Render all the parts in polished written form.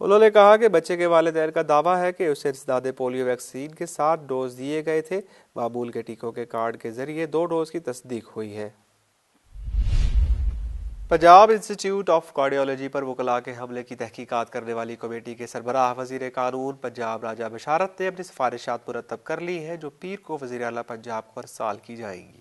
انہوں نے کہا کہ بچے کے والدین کا دعویٰ ہے کہ اسے انسداد پولیو ویکسین کے 7 ڈوز دیے گئے تھے۔ معمول کے ٹیکوں کے کارڈ کے ذریعے 2 ڈوز کی تصدیق ہوئی ہے۔ پنجاب انسٹی ٹیوٹ آف کارڈیالوجی پر وکلاء کے حملے کی تحقیقات کرنے والی کمیٹی کے سربراہ وزیر قانون پنجاب راجہ بشارت نے اپنی سفارشات مرتب کر لی ہیں، جو پیر کو وزیر اعلیٰ پنجاب کو ارسال کی جائیں گی۔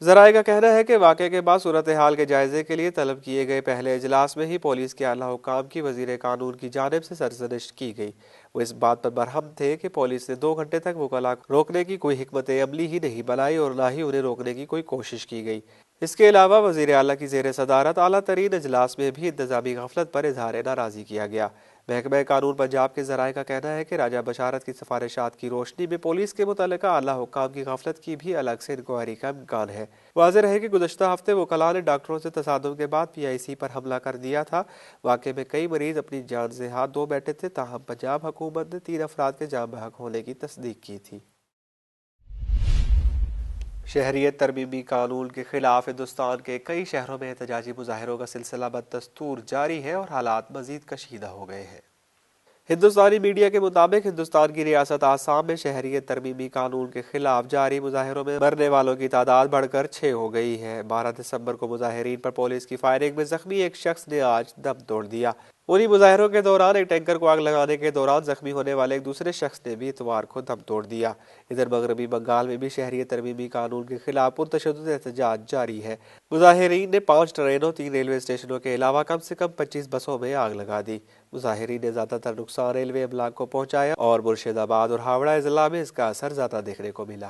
ذرائع کا کہنا ہے کہ واقعے کے بعد صورتحال کے جائزے کے لیے طلب کیے گئے پہلے اجلاس میں ہی پولیس کے اعلیٰ حکام کی وزیر قانون کی جانب سے سرزنش کی گئی۔ وہ اس بات پر برہم تھے کہ پولیس نے 2 گھنٹے تک وکلاء کو روکنے کی کوئی حکمت عملی ہی نہیں بنائی اور نہ ہی انہیں روکنے کی کوئی کوشش کی گئی۔ اس کے علاوہ وزیر اعلیٰ کی زیر صدارت اعلیٰ ترین اجلاس میں بھی انتظامی غفلت پر اظہار ناراضی کیا گیا۔ محکمہ قانون پنجاب کے ذرائع کا کہنا ہے کہ راجہ بشارت کی سفارشات کی روشنی میں پولیس کے متعلقہ اعلیٰ حکام کی غفلت کی بھی الگ سے انکوائری کا امکان ہے۔ واضح رہے کہ گزشتہ ہفتے وکلاء نے ڈاکٹروں سے تصادم کے بعد پی آئی سی پر حملہ کر دیا تھا۔ واقعے میں کئی مریض اپنی جان سے ہاتھ دھو بیٹھے تھے، تاہم پنجاب حکومت نے 3 افراد کے جاں بحق ہونے کی تصدیق کی تھی۔ شہریت ترمیمی قانون کے خلاف ہندوستان کے کئی شہروں میں احتجاجی مظاہروں کا سلسلہ بدستور جاری ہے اور حالات مزید کشیدہ ہو گئے ہیں۔ ہندوستانی میڈیا کے مطابق ہندوستان کی ریاست آسام میں شہریت ترمیمی قانون کے خلاف جاری مظاہروں میں مرنے والوں کی تعداد بڑھ کر 6 ہو گئی ہے۔ 12 دسمبر کو مظاہرین پر پولیس کی فائرنگ میں زخمی ایک شخص نے آج دم توڑ دیا۔ انہی مظاہروں کے دوران ایک ٹینکر کو آگ لگانے کے دوران زخمی ہونے والے ایک دوسرے شخص نے بھی اتوار کو دم توڑ دیا۔ ادھر مغربی بنگال میں بھی شہریت ترمیمی قانون کے خلاف پرتشدد احتجاج جاری ہے۔ مظاہرین نے 5 ٹرینوں، 3 ریلوے اسٹیشنوں کے علاوہ کم سے کم 25 بسوں میں آگ لگا دی۔ مظاہرین نے زیادہ تر نقصان ریلوے ابلاغ کو پہنچایا اور مرشد آباد اور ہاوڑہ اضلاع میں اس کا اثر زیادہ دیکھنے کو ملا۔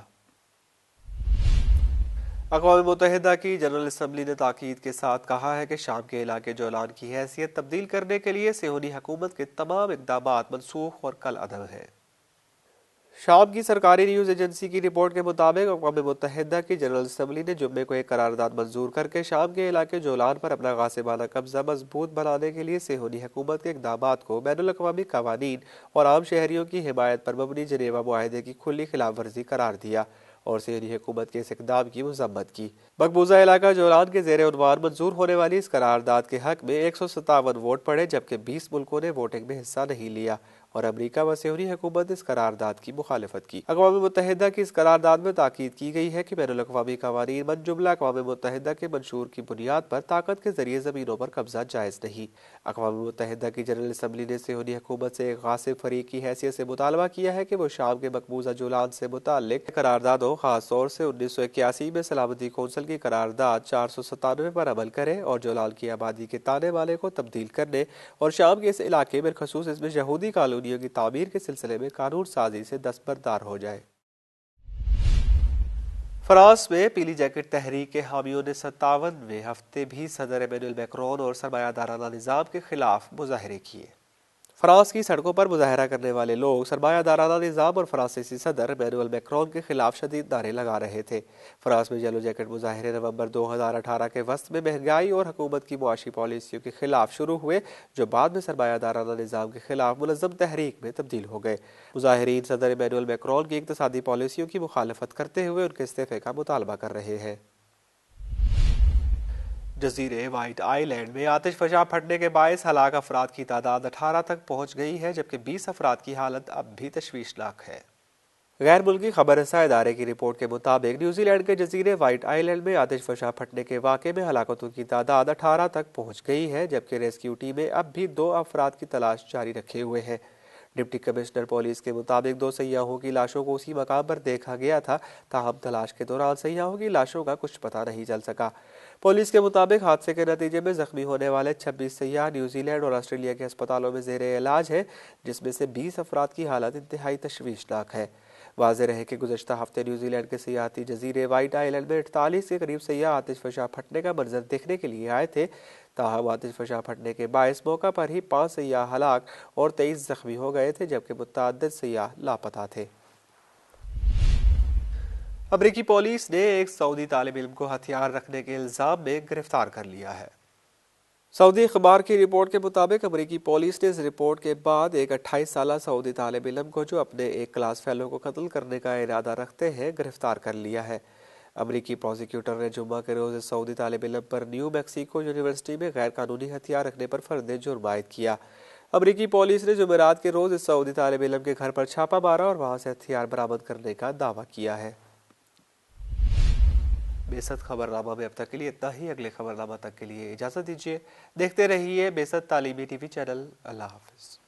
اقوام متحدہ کی جنرل اسمبلی نے تاکید کے ساتھ کہا ہے کہ شام کے علاقے جولان کی حیثیت تبدیل کرنے کے لیے صہیونی حکومت کے تمام اقدامات منسوخ اور کل عدم ہیں۔ شام کی سرکاری نیوز ایجنسی کی رپورٹ کے مطابق اقوام متحدہ کی جنرل اسمبلی نے جمعے کو ایک قرارداد منظور کر کے شام کے علاقے جولان پر اپنا غاصبانہ قبضہ مضبوط بنانے کے لیے صہیونی حکومت کے اقدامات کو بین الاقوامی قوانین اور عام شہریوں کی حمایت پر مبنی جنیوا معاہدے کی کھلی خلاف ورزی قرار دیا اور صہیونی حکومت کے اس اقدام کی مذمت کی۔ مقبوضہ علاقہ جولان کے زیر عنوان منظور ہونے والی اس قرارداد کے حق میں 157 ووٹ پڑے، جبکہ 20 ملکوں نے ووٹنگ میں حصہ نہیں لیا اور امریکہ و صہیونی حکومت نے اس قرارداد کی مخالفت کی۔ اقوام متحدہ کی اس قرارداد میں تاکید کی گئی ہے کہ بین الاقوامی قوانین من جملہ اقوام متحدہ کے منشور کی بنیاد پر طاقت کے ذریعے زمینوں پر قبضہ جائز نہیں۔ اقوام متحدہ کی جنرل اسمبلی نے صہیونی حکومت سے ایک غاصب فریق کی حیثیت سے مطالبہ کیا ہے کہ وہ شام کے مقبوضہ جولان سے متعلق قراردادوں، خاص طور سے 1981 میں سلامتی کونسل کی قرارداد 497 پر عمل کرے اور جولان کی آبادی کے تانے بانے کو تبدیل کرنے اور شام کے اس علاقے میں خصوص اس میں یہودی کالونیوں کی تعمیر کے سلسلے میں قانون سازی سے دستبردار ہو جائے۔ فرانس میں پیلی جیکٹ تحریک کے حامیوں نے 57ویں ہفتے بھی صدر ایمینوئل میکرون اور سرمایہ دارانہ نظام کے خلاف مظاہرے کیے۔ فرانس کی سڑکوں پر مظاہرہ کرنے والے لوگ سرمایہ دارانہ نظام اور فرانسیسی صدر ایمینوئل میکرون کے خلاف شدید نعرے لگا رہے تھے۔ فرانس میں یلو جیکٹ مظاہرے نومبر 2018 کے وسط میں مہنگائی اور حکومت کی معاشی پالیسیوں کے خلاف شروع ہوئے، جو بعد میں سرمایہ دارانہ نظام کے خلاف منظم تحریک میں تبدیل ہو گئے۔ مظاہرین صدر ایمینوئل میکرون کی اقتصادی پالیسیوں کی مخالفت کرتے ہوئے ان کے استعفے کا مطالبہ کر رہے ہیں۔ جزیرے وائٹ آئی لینڈ میں آتش فشاں پھٹنے کے باعث ہلاک افراد کی تعداد 18 تک پہنچ گئی ہے، جبکہ 20 افراد کی حالت اب بھی تشویشناک ہے۔ غیر ملکی خبر رساں ادارے کی رپورٹ کے مطابق نیوزی لینڈ کے جزیرے وائٹ آئی لینڈ میں آتش فشاں پھٹنے کے واقعے میں ہلاکتوں کی تعداد 18 تک پہنچ گئی ہے، جبکہ ریسکیو ٹیمیں اب بھی 2 افراد کی تلاش جاری رکھے ہوئے ہیں۔ ڈپٹی کمشنر پولیس کے مطابق 2 سیاحوں کی لاشوں کو اسی مقام پر دیکھا گیا تھا، تاہم تلاش کے دوران سیاحوں کی لاشوں کا کچھ پتہ نہیں چل سکا۔ پولیس کے مطابق حادثے کے نتیجے میں زخمی ہونے والے 26 سیاح نیوزی لینڈ اور آسٹریلیا کے ہسپتالوں میں زیر علاج ہیں، جس میں سے 20 افراد کی حالت انتہائی تشویشناک ہے۔ واضح رہے کہ گزشتہ ہفتے نیوزی لینڈ کے سیاحتی جزیرے وائٹ آئی لینڈ میں 48 کے قریب سیاح آتش فشاں پھٹنے کا منظر دیکھنے کے لیے آئے تھے، تاہم آتش فشاں پھٹنے کے باعث موقع پر ہی 5 سیاح ہلاک اور 23 زخمی ہو گئے تھے، جبکہ متعدد سیاح لاپتہ تھے۔ امریکی پولیس نے ایک سعودی طالب علم کو ہتھیار رکھنے کے الزام میں گرفتار کر لیا ہے۔ سعودی اخبار کی رپورٹ کے مطابق امریکی پولیس نے اس رپورٹ کے بعد ایک 28 سالہ سعودی طالب علم کو، جو اپنے ایک کلاس فیلو کو قتل کرنے کا ارادہ رکھتے ہیں، گرفتار کر لیا ہے۔ امریکی پروسیکیوٹر نے جمعہ کے روز سعودی طالب علم پر نیو میکسیکو یونیورسٹی میں غیر قانونی ہتھیار رکھنے پر فرد جرم عائد کیا۔ امریکی پولیس نے جمعرات کے روز اس سعودی طالب علم کے گھر پر چھاپا مارا اور وہاں سے ہتھیار برآمد کرنے کا دعویٰ کیا ہے۔ بیست خبرنامہ میں اب تک کے لیے اتنا ہی۔ اگلے خبرنامہ تک کے لیے اجازت دیجیے۔ دیکھتے رہیے بیست تعلیمی ٹی وی چینل۔ اللہ حافظ۔